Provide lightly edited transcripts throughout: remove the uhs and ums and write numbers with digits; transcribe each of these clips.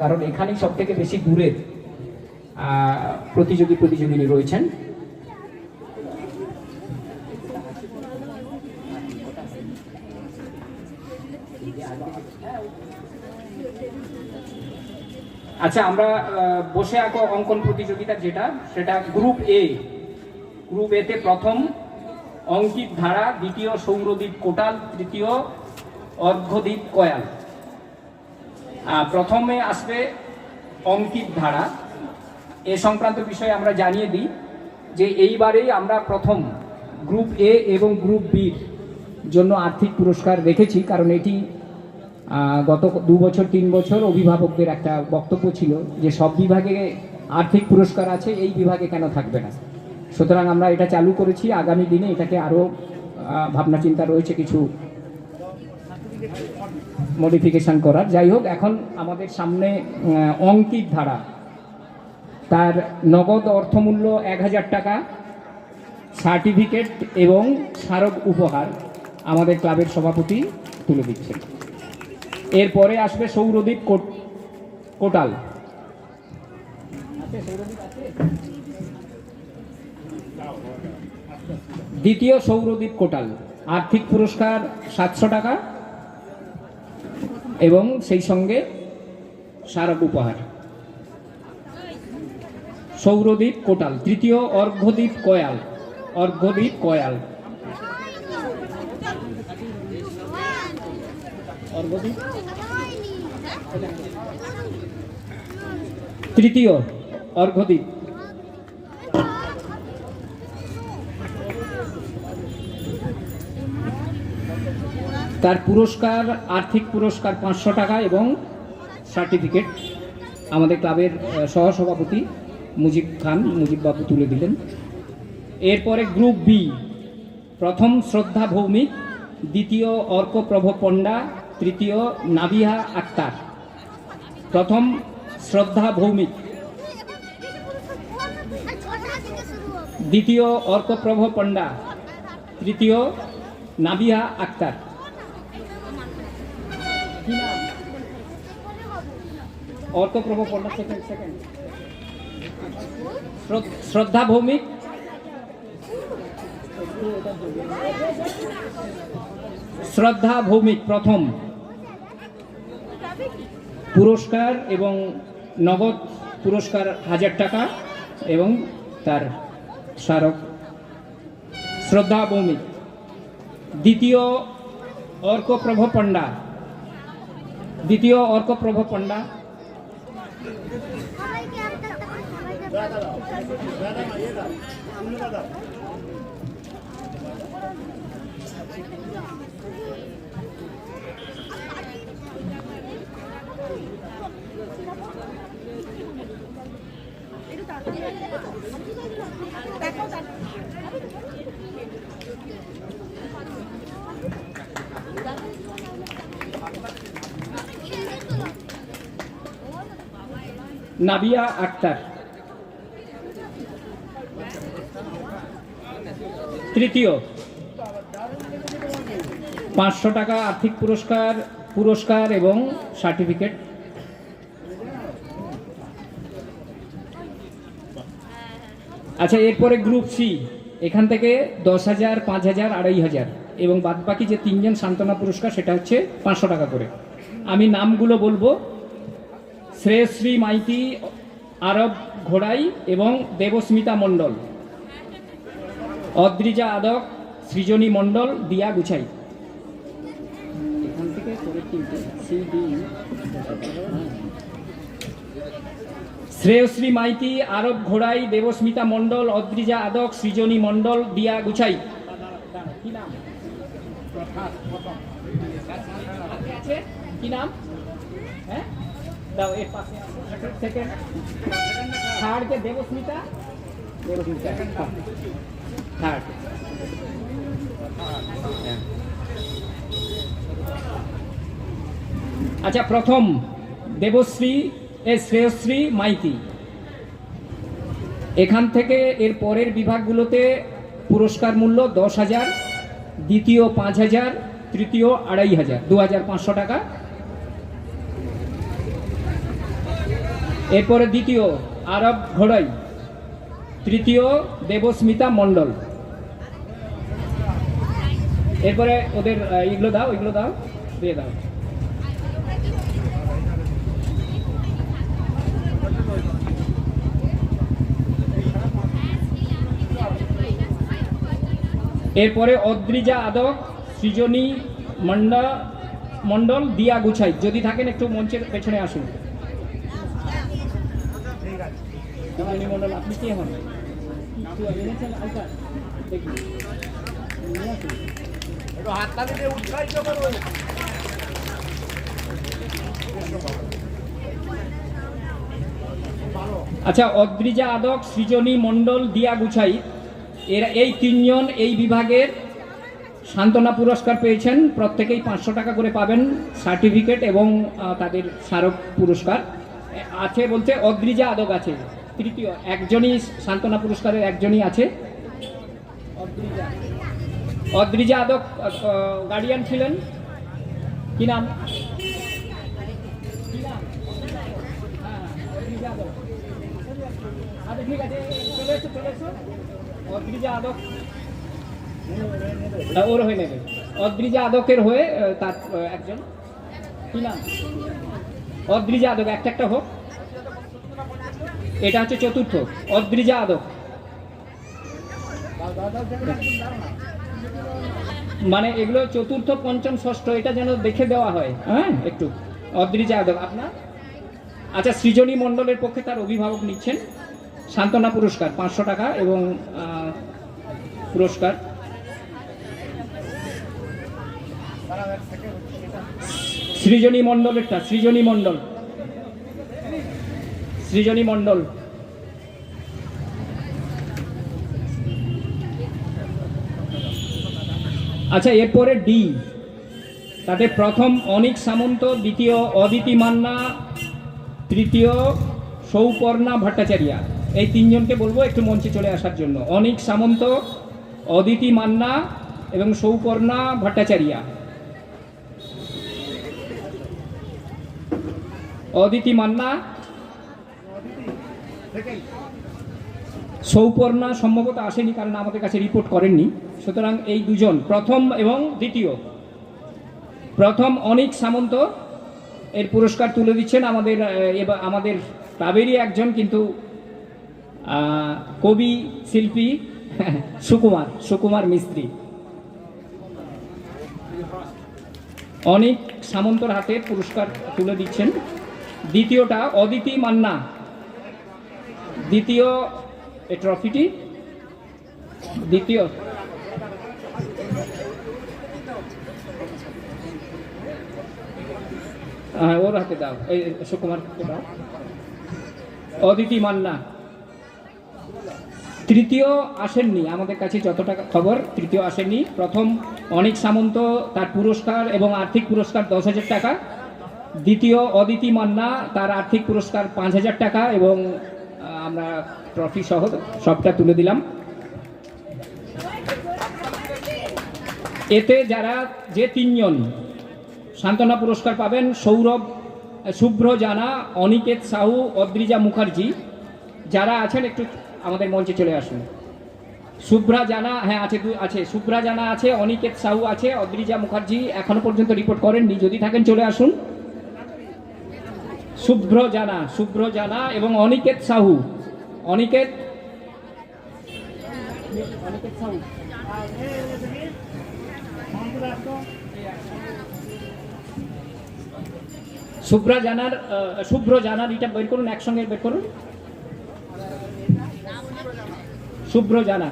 কারণ এখানেই সব থেকে বেশি দূরের প্রতিযোগিনী রয়েছেন। আচ্ছা, আমরা বসে আঁকো অঙ্কন প্রতিযোগিতা সেটা গ্রুপ এতে প্রথম অঙ্কিত ধারা, দ্বিতীয় সৌরদীপ কোটাল, তৃতীয় অর্ঘ্যদীপ কয়াল। প্রথমে আসবে অঙ্কিত ধারা। এ সংক্রান্ত বিষয়ে আমরা জানিয়ে দিই যে এইবারেই আমরা প্রথম গ্রুপ এ এবং গ্রুপ বির জন্য আর্থিক পুরস্কার রেখেছি, কারণ এটি গত 2 বছর 3 বছর অভিভাবকদের একটা বক্তব্য ছিল যে সব বিভাগে আর্থিক পুরস্কার আছে, এই বিভাগে কেন থাকবে না। সুতরাং আমরা এটা চালু করেছি। আগামী দিনে এটাকে আরও ভাবনা চিন্তা রয়েছে কিছু মডিফিকেশন করার। যাই হোক, এখন আমাদের সামনে অঙ্কিত ধারা, তার নগদ অর্থমূল্য 1000 টাকা, সার্টিফিকেট এবং স্মারক উপহার আমাদের ক্লাবের সভাপতি তুলে দিচ্ছেন। এরপরে আসবে সৌরদীপ কোটাল। দ্বিতীয় সৌরদীপ কোটাল, আর্থিক পুরস্কার 700 টাকা এবং সেই সঙ্গে স্মারক উপহার। সৌরদীপ কোটাল। তৃতীয় অর্ঘ্যদীপ কয়াল। তৃতীয় অর্ঘ্যদীপ। তার পুরস্কার, আর্থিক পুরস্কার 500 টাকা এবং সার্টিফিকেট আমাদের ক্লাবের সহসভাপতি মুজিব বাবু তুলে দিলেন। এরপরে গ্রুপ বি, প্রথম শ্রদ্ধা ভৌমিক, দ্বিতীয় অর্কপ্রভ পণ্ডা, তৃতীয় নাবিহা আক্তার। প্রথম শ্রদ্ধা ভৌমিক, দ্বিতীয় অর্কপ্রভ পণ্ডা, তৃতীয় নাবিহা আক্তার। অর্কপ্রভ পণ্ডা সেকেন্ড। শ্রদ্ধা ভৌমিক, প্রথম। পুরস্কার এবং নগদ পুরস্কার 1000 টাকা এবং তার স্মারক। শ্রদ্ধা ভৌমিক। দ্বিতীয় অর্কপ্রভ পণ্ডা, নাবিয়া আক্তার। তৃতীয় 500 টাকা আর্থিক পুরস্কার এবং সার্টিফিকেট। আচ্ছা, এরপরে গ্রুপ সি, এখান থেকে 10,000, 5,000, 2,500 এবং বাদবাকি যে 3 জন সান্ত্বনা পুরস্কার সেটা হচ্ছে 500 টাকা করে। আমি নামগুলো বলবো। শ্রেয়শ্রী মাইতি, আরব ঘোড়াই এবং দেবস্মিতা মণ্ডল। অদ্রিজা আদক, সৃজনী মণ্ডল, দিয়া গুছাই। এখান থেকে শ্রেয়শ্রী মাইতি, আরব ঘোড়াই, দেবস্মিতা মণ্ডল, অদ্রিজা আদক, সৃজনী মণ্ডল, দিয়া গুছাই। কি নাম? হ্যাঁ, দাও এর পাশে। সেকেন্ড থার্ড কে দেবস্মিতা। থার্ড। আচ্ছা, প্রথম শ্রেয়শ্রী মাইতি। এখান থেকে এর পরের বিভাগগুলোতে পুরস্কার মূল্য 10,000, দ্বিতীয় 5,000, তৃতীয় 2,500 টাকা। এরপরে দ্বিতীয় আরব ঘোড়াই, তৃতীয় দেবস্মিতা মণ্ডল। এরপরে ওদের এগুলো দাও, এগুলো দাও, দিয়ে দাও। এরপরে অদ্রিজা আদক, সৃজনী মণ্ডল, দিয়া গুছাই। যদি থাকেন একটু মঞ্চের পেছনে আসুন। সৃজনী মণ্ডল, আপনি কে হন? আচ্ছা, অদ্রিজা আদক, সৃজনী মণ্ডল, দিয়া গুছাই, এরা এই তিনজন এই বিভাগের সান্ত্বনা পুরস্কার পেয়েছেন। প্রত্যেকেই 500 টাকা করে পাবেন, সার্টিফিকেট এবং তাদের স্মারক পুরস্কার আছে। বলতে অদ্রিজা আদক আছে, তৃতীয় একজনই সান্ত্বনা পুরস্কারের একজনই আছে। অদ্রিজা আদক গার্ডিয়ান ছিলেন, কি নাম? আচ্ছা ঠিক আছে, চলে এসো চলে এসো। অদ্রিজা আদক ওর হয়ে নেবে, অদ্রিজা আদকের হয়ে তার একজন, কি নাম? অদ্রিজা আদক, একটা একটা হোক। এটা হচ্ছে চতুর্থ, অদ্রিজা আদক। মানে এগুলো চতুর্থ, পঞ্চম, ষষ্ঠ, এটা যেন দেখে দেওয়া হয়। হ্যাঁ, একটু অদ্রিজা আদক আপনার। আচ্ছা, সৃজনী মণ্ডলের পক্ষে তার অভিভাবক নিচ্ছেন সান্ত্বনা পুরস্কার 500 টাকা এবং পুরস্কার। সৃজনী মণ্ডলেরটা, সৃজনী মণ্ডল, সৃজনী মণ্ডল। আচ্ছা, এরপরে ডি, তাতে প্রথম অনিক সামন্ত, দ্বিতীয় অদিতি মান্না, তৃতীয় সৌপর্ণা ভট্টাচার্য। এই তিনজনকে বলবো একটু মঞ্চে চলে আসার জন্য। অনিক সামন্ত, অদিতি মান্না এবং সৌপর্ণা ভট্টাচার্য। অদিতি মান্না, সৌপর্ণা সম্ভবত আসেনি, কারণ আমাদের কাছে রিপোর্ট করেননি। সুতরাং এই দুজন প্রথম এবং দ্বিতীয়। প্রথম অনিক সামন্ত, এর পুরস্কার তুলে দিচ্ছেন আমাদের ক্লাবেরই একজন, কিন্তু কবি শিল্পী সুকুমার মিস্ত্রি। অনিক সামন্তর হাতে পুরস্কার তুলে দিচ্ছেন। দ্বিতীয়টা অদিতি মান্না, দ্বিতীয় এই ট্রফিটি, দ্বিতীয় ওর হাতে দাও, এই সুকুমার দাও। অদিতি মান্না। তৃতীয় আসেননি, আমাদের কাছে যতটা খবর তৃতীয় আসেননি। প্রথম অনিক সামন্ত, তার পুরস্কার এবং আর্থিক পুরস্কার 10,000 টাকা। দ্বিতীয় অদিতি মান্না, তার আর্থিক পুরস্কার 5,000 টাকা এবং আমরা ট্রফি সহ সবটা তুলে দিলাম। এতে যে তিনজন সান্ত্বনা পুরস্কার পাবেন, শুভ্র জানা, অনিকেত সাহু, অদ্রিজা মুখার্জি, যারা আছেন একটু আমাদের মঞ্চে চলে আসুন। শুভ্রা জানা, হ্যাঁ আছে, শুভ্রা জানা আছে, অনিকেত সাহু আছে, অদ্রিজা মুখার্জি এখনো পর্যন্ত রিপোর্ট করেননি, যদি থাকেন চলে আসুন। শুভ্র জানা এবং অনিকেত সাহু। অনিকেত সাহু, শুভ্র জানার এটা বের করুন, একসঙ্গে বের করুন। শুভ্র জানা,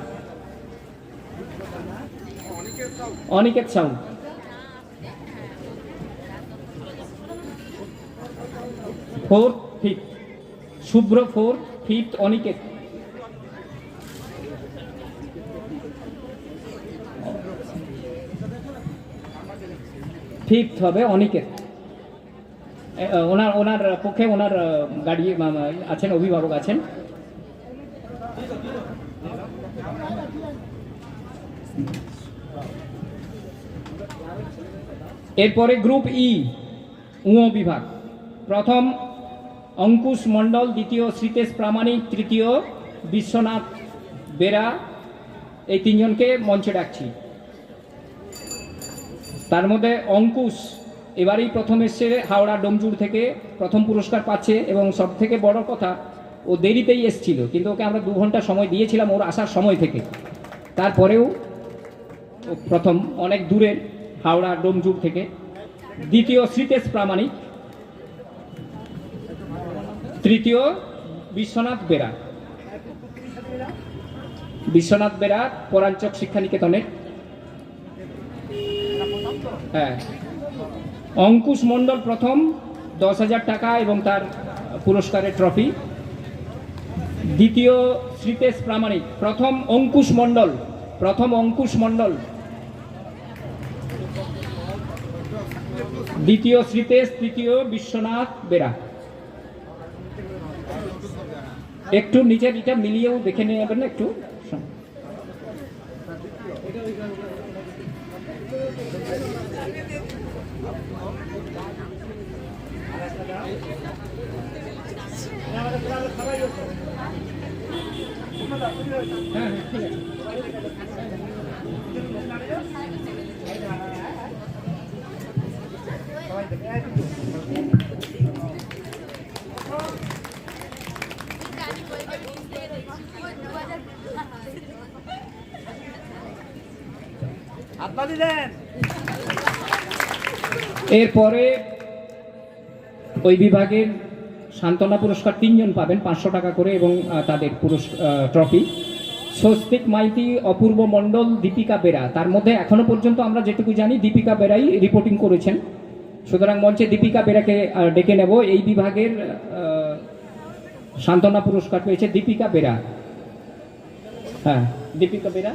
অনিকেত সাহু। ফোর্থ, ফিফথ, শুভ্র ফোর্থ, ফিফথ অনিকেত। ফিফথ হবে অনিকেত। ওনার পক্ষে ওনার গাড়ি আছেন, অভিভাবক আছেন। এরপরে গ্রুপ ই, বিভাগ। প্রথম অঙ্কুশ মণ্ডল, দ্বিতীয় শ্রীতেশ প্রামাণিক, তৃতীয় বিশ্বনাথ বেরা, এই তিনজনকে মঞ্চে ডাকছি। তার মধ্যে অঙ্কুশ এবারেই প্রথম এসছে হাওড়া ডোমজুড় থেকে, প্রথম পুরস্কার পাচ্ছে এবং সব থেকে বড় কথা ও দেরিতেই এসছিল, কিন্তু ওকে আমরা 2 ঘন্টা সময় দিয়েছিলাম ওর আসার সময় থেকে, তারপরেও ও প্রথম, অনেক দূরের হাওড়া ডোমজুড় থেকে। দ্বিতীয় শ্রীতেশ প্রামাণিক, তৃতীয় বিশ্বনাথ বেরা। বিশ্বনাথ বেরা পরাঞ্চক শিক্ষানিকেতনের। হ্যাঁ, অঙ্কুশ মণ্ডল প্রথম, 10,000 টাকা এবং তার পুরস্কারের ট্রফি। দ্বিতীয় শ্রীতেশ প্রামাণিক, প্রথম অঙ্কুশ মণ্ডল, দ্বিতীয় শ্রীতেশ, তৃতীয় বিশ্বনাথ বেরা। একটু নিচের এটা মিলিয়েও দেখে নেবেন না একটু। হ্যাঁ, ঠিক আছে। এরপরে ওই বিভাগের সান্ত্বনা পুরস্কার 3 জন পাবেন 500 টাকা করে এবং তাদের ট্রফি। স্বস্তিক মাইতি, অপূর্ব মণ্ডল, দীপিকা বেরা। তার মধ্যে এখনো পর্যন্ত আমরা যেটুকু জানি দীপিকা বেরাই রিপোর্টিং করেছেন, সুতরাং মঞ্চে দীপিকা বেরাকে ডেকে নেব। এই বিভাগের সান্ত্বনা পুরস্কার পেয়েছে দীপিকা বেরা। হ্যাঁ, দীপিকা বেরা।